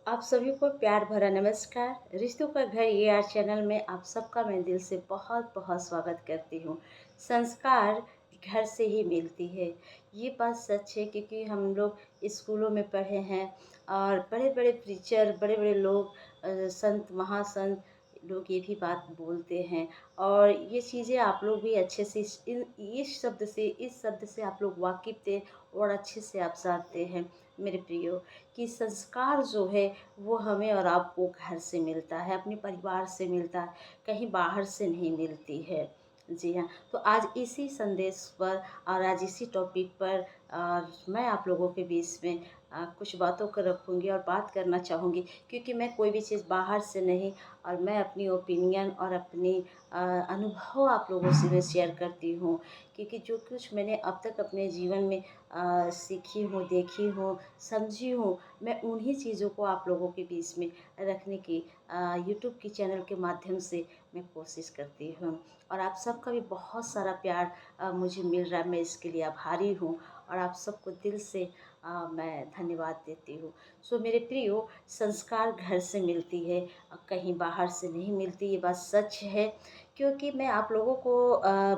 आप सभी को प्यार भरा नमस्कार। रिश्तों का घर ये आर चैनल में आप सबका मैं दिल से बहुत बहुत स्वागत करती हूँ। संस्कार घर से ही मिलती है, ये बात सच है क्योंकि हम लोग स्कूलों में पढ़े हैं और बड़े बड़े प्रीचर बड़े बड़े लोग संत महासंत लोग ये भी बात बोलते हैं। और ये चीज़ें आप लोग भी अच्छे से इस शब्द से आप लोग वाकिफ़ थे और अच्छे से आप जानते हैं मेरे प्रियो कि संस्कार जो है वो हमें और आपको घर से मिलता है, अपने परिवार से मिलता है, कहीं बाहर से नहीं मिलती है। जी हाँ, तो आज इसी संदेश पर और आज इसी टॉपिक पर मैं आप लोगों के बीच में कुछ बातों को रखूँगी और बात करना चाहूँगी क्योंकि मैं कोई भी चीज़ बाहर से नहीं और मैं अपनी ओपिनियन और अपनी अनुभव आप लोगों से मैं शेयर करती हूँ क्योंकि जो कुछ मैंने अब तक अपने जीवन में सीखी हूँ, देखी हूँ, समझी हूँ, मैं उन्हीं चीज़ों को आप लोगों के बीच में रखने की यूट्यूब की चैनल के माध्यम से मैं कोशिश करती हूँ। और आप सबका भी बहुत सारा प्यार मुझे मिल रहा है, मैं इसके लिए आभारी हूँ और आप सबको दिल से मैं धन्यवाद देती हूँ। सो मेरे प्रियो, संस्कार घर से मिलती है, कहीं बाहर से नहीं मिलती, ये बात सच है क्योंकि मैं आप लोगों को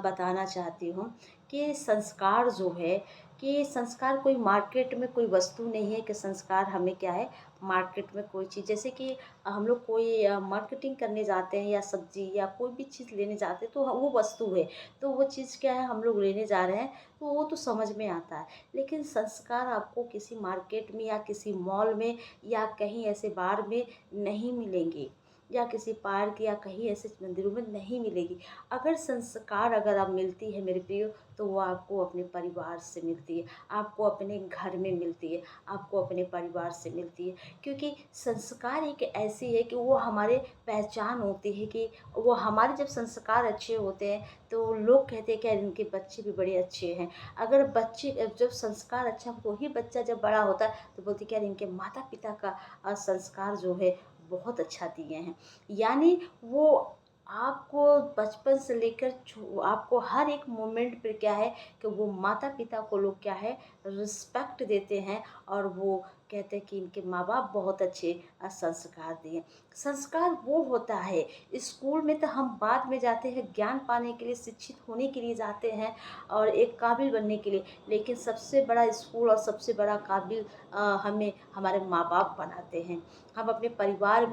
बताना चाहती हूँ कि संस्कार जो है कि संस्कार कोई मार्केट में कोई वस्तु नहीं है कि संस्कार हमें क्या है मार्केट में कोई चीज़ जैसे कि हम लोग कोई मार्केटिंग करने जाते हैं या सब्जी या कोई भी चीज़ लेने जाते हैं तो वो वस्तु है। तो वो चीज़ क्या है हम लोग लेने जा रहे हैं तो वो तो समझ में आता है। लेकिन संस्कार आपको किसी मार्केट में या किसी मॉल में या कहीं ऐसे बार में नहीं मिलेंगे या किसी पार्क या कहीं ऐसे मंदिरों में नहीं मिलेगी। अगर संस्कार अगर आप मिलती है मेरे प्रियो तो वो आपको अपने परिवार से मिलती है, आपको अपने घर में मिलती है, आपको अपने परिवार से मिलती है। क्योंकि संस्कार एक ऐसी है कि वो हमारे पहचान होती है कि वो हमारे जब संस्कार अच्छे होते हैं तो लोग कहते हैं कि यार इनके बच्चे भी बड़े अच्छे हैं। अगर बच्चे जब संस्कार अच्छा हो तो ही बच्चा जब बड़ा होता है तो बोलते हैं कि यार इनके माता-पिता का संस्कार जो है बहुत अच्छा दिए हैं। यानी वो आपको बचपन से लेकर आपको हर एक मोमेंट पे क्या है कि वो माता-पिता को लोग क्या है रिस्पेक्ट देते हैं और वो कहते हैं कि इनके माँ-बाप बहुत अच्छे संस्कार दिए। संस्कार वो होता है, स्कूल में तो हम बाद में जाते हैं ज्ञान पाने के लिए, शिक्षित होने के लिए जाते हैं और एक काबिल बनने के लिए, लेकिन सबसे बड़ा स्कूल और सबसे बड़ा काबिल हमें हमारे माँ-बाप बनाते हैं। हम अपने परिवार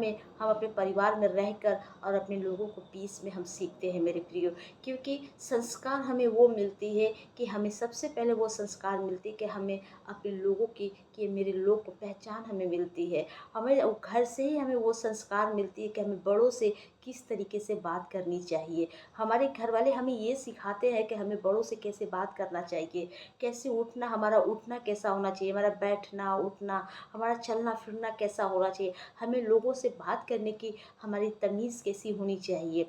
में रहकर और अपने लोगों को पीस में हम सीखते हैं मेरे प्रियो। क्योंकि संस्कार हमें वो मिलती है कि हमें सबसे पहले वो संस्कार मिलती है कि हमें अपने लोगों की कि मेरे लोग को पहचान हमें मिलती है। हमें घर से ही हमें वो संस्कार मिलती है कि हमें बड़ों से किस तरीके से बात करनी चाहिए। हमारे घर वाले हमें ये सिखाते हैं कि हमें बड़ों से कैसे बात करना चाहिए, कैसे उठना, हमारा उठना कैसा होना चाहिए, हमारा बैठना, उठना, हमारा चलना-फिरना कैसा होना चाहिए। हमें लोगों से बात करने की हमारी तमीज़ कैसी होनी चाहिए,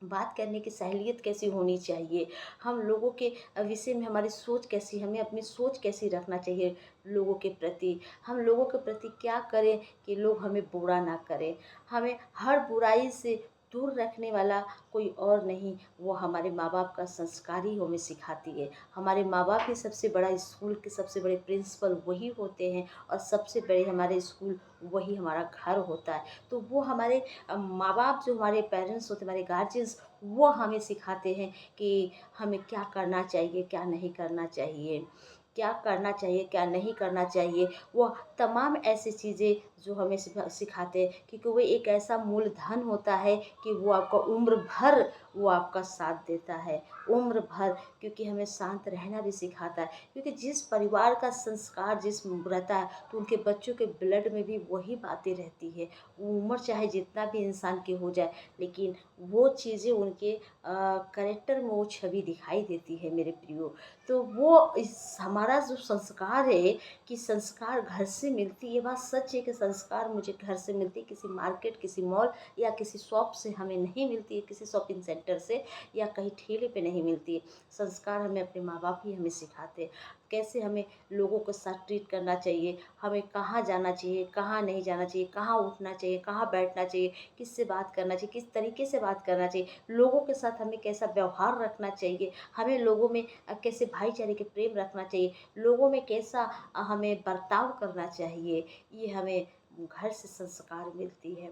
बात करने की सहूलियत कैसी होनी चाहिए, हम लोगों के विषय में हमारी सोच कैसी, हमें अपनी सोच कैसी रखना चाहिए लोगों के प्रति। हम लोगों के प्रति क्या करें कि लोग हमें बुरा ना करें। हमें हर बुराई से दूर रखने वाला कोई और नहीं, वो हमारे माँ-बाप का संस्कार ही हमें सिखाती है। हमारे माँ-बाप ही सबसे बड़ा स्कूल के सबसे बड़े प्रिंसिपल वही होते हैं और सबसे बड़े हमारे स्कूल वही हमारा घर होता है। तो वो हमारे माँ-बाप जो हमारे पेरेंट्स होते हैं, हमारे गार्जियंस वो हमें सिखाते हैं कि हमें क्या करना चाहिए, क्या नहीं करना चाहिए। क्या करना चाहिए, क्या नहीं करना चाहिए। वो तमाम ऐसी चीज़ें जो हमें सिखाते हैं क्योंकि वो एक ऐसा मूलधन होता है कि वो आपका उम्र भर वो आपका साथ देता है, उम्र भर क्योंकि हमें शांत रहना भी सिखाता है। क्योंकि जिस परिवार का संस्कार जिस रहता है तो उनके बच्चों के ब्लड में भी वही बातें रहती है। वो उम्र चाहे जितना भी इंसान की हो जाए लेकिन वो चीज़ें उनके कैरेक्टर में वो छवि दिखाई देती है मेरे प्रियो। तो वो इस हमारा जो संस्कार है कि संस्कार घर से मिलती है, ये बात सच है कि संस्कार मुझे घर से मिलती है, किसी मार्केट, किसी मॉल या किसी शॉप से हमें नहीं मिलती है, किसी शॉपिंग सेंटर से या कहीं ठेले पे नहीं मिलती है। संस्कार हमें अपने माँ-बाप ही हमें सिखाते हैं, कैसे हमें लोगों के साथ ट्रीट करना चाहिए, हमें कहाँ जाना चाहिए, कहाँ नहीं जाना चाहिए, कहाँ उठना चाहिए, कहाँ बैठना चाहिए, किससे बात करना चाहिए, किस तरीके से बात करना चाहिए, लोगों के साथ हमें कैसा व्यवहार रखना चाहिए, हमें लोगों में कैसे भाईचारे के प्रेम रखना चाहिए, लोगों में कैसा हमें बर्ताव करना चाहिए, ये हमें घर से संस्कार मिलती है।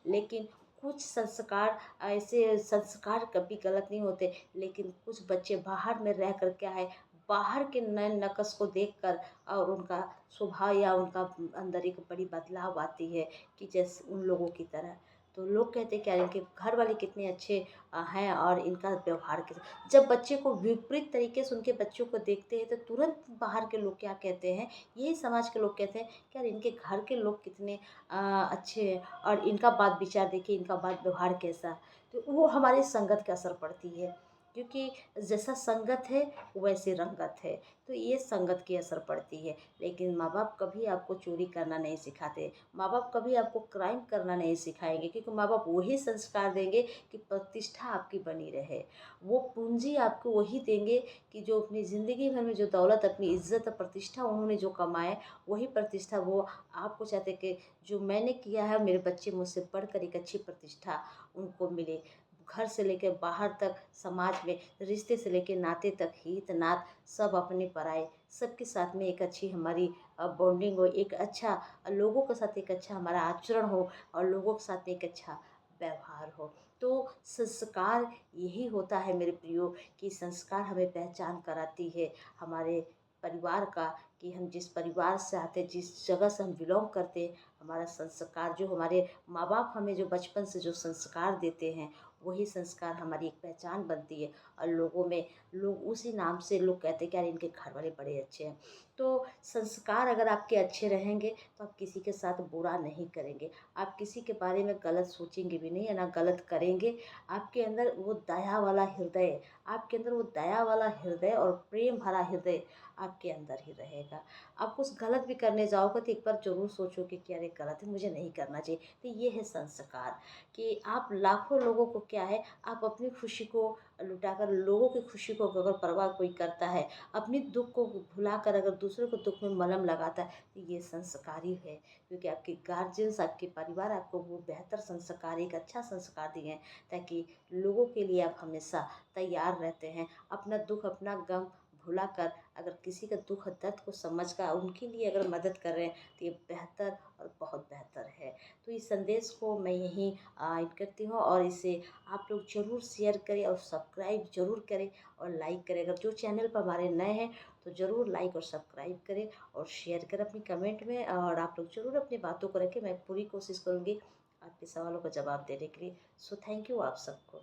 लेकिन कुछ संस्कार ऐसे संस्कार कभी गलत नहीं होते, लेकिन कुछ बच्चे बाहर में रह कर क्या है, बाहर के नए नक्श को देखकर और उनका स्वभाव या उनका अंदर एक बड़ी बदलाव आती है कि जैसे उन लोगों की तरह। तो लोग कहते हैं क्या इनके घर वाले कितने अच्छे हैं और इनका व्यवहार कैसा। जब बच्चे को विपरीत तरीके से उनके बच्चों को देखते हैं तो तुरंत बाहर के लोग क्या कहते हैं, यही समाज के लोग कहते हैं कि यार इनके घर के लोग कितने अच्छे हैं और इनका बात विचार देखिए, इनका बात व्यवहार कैसा। तो वो हमारी संगत का असर पड़ती है, क्योंकि जैसा संगत है वैसे रंगत है। तो ये संगत की असर पड़ती है। लेकिन माँ बाप कभी आपको चोरी करना नहीं सिखाते, माँ बाप कभी आपको क्राइम करना नहीं सिखाएंगे, क्योंकि माँ बाप वही संस्कार देंगे कि प्रतिष्ठा आपकी बनी रहे। वो पूंजी आपको वही देंगे कि जो अपनी ज़िंदगी भर में जो दौलत, अपनी इज्जत और प्रतिष्ठा उन्होंने जो कमाए, वही प्रतिष्ठा वो आपको चाहते कि जो मैंने किया है मेरे बच्चे मुझसे बढ़कर एक अच्छी प्रतिष्ठा उनको मिले। घर से लेकर बाहर तक समाज में, रिश्ते से लेकर नाते तक, हित नात सब अपने पराए सबके साथ में एक अच्छी हमारी बॉन्डिंग हो, एक अच्छा लोगों के साथ एक अच्छा हमारा आचरण हो और लोगों के साथ एक अच्छा व्यवहार हो। तो संस्कार यही होता है मेरे प्रियो, कि संस्कार हमें पहचान कराती है हमारे परिवार का, कि हम जिस परिवार से आते, जिस जगह से हम बिलोंग करते हैं, हमारा संस्कार जो हमारे माँ बाप हमें जो बचपन से जो संस्कार देते हैं, वही संस्कार हमारी एक पहचान बनती है। और लोगों में लोग उसी नाम से लोग कहते हैं कि यार इनके घर वाले बड़े अच्छे हैं। तो संस्कार अगर आपके अच्छे रहेंगे तो आप किसी के साथ बुरा नहीं करेंगे, आप किसी के बारे में गलत सोचेंगे भी नहीं, है ना गलत करेंगे। आपके अंदर वो दया वाला हृदय, आपके अंदर वो दया वाला हृदय और प्रेम भरा हृदय आपके अंदर ही रहेगा। आप कुछ गलत भी करने जाओगे तो एक बार ज़रूर सोचोगे कि अरे गलत है, मुझे नहीं करना चाहिए। तो ये है संस्कार, कि आप लाखों लोगों को क्या है, आप अपनी खुशी को लुटाकर लोगों की खुशी को अगर परवाह कोई करता है, अपनी दुख को भुलाकर अगर दूसरे को दुख में मलहम लगाता है, तो ये संस्कारी है। क्योंकि आपके गार्जियंस, आपके परिवार आपको वो बेहतर संस्कार, एक अच्छा संस्कार दिए हैं, ताकि लोगों के लिए आप हमेशा तैयार रहते हैं। अपना दुख, अपना गम भुलाकर अगर किसी का दुख दर्द को समझकर उनके लिए अगर मदद कर रहे हैं, तो ये बेहतर और बहुत बेहतर है। तो इस संदेश को मैं यहीं एंड करती हूँ, और इसे आप लोग ज़रूर शेयर करें और सब्सक्राइब ज़रूर करें और लाइक करें। अगर जो चैनल पर हमारे नए हैं तो ज़रूर लाइक और सब्सक्राइब करें और शेयर करें अपनी कमेंट में, और आप लोग ज़रूर अपनी बातों को रखें। मैं पूरी कोशिश करूँगी आपके सवालों का जवाब देने के लिए। सो थैंक यू आप सबको।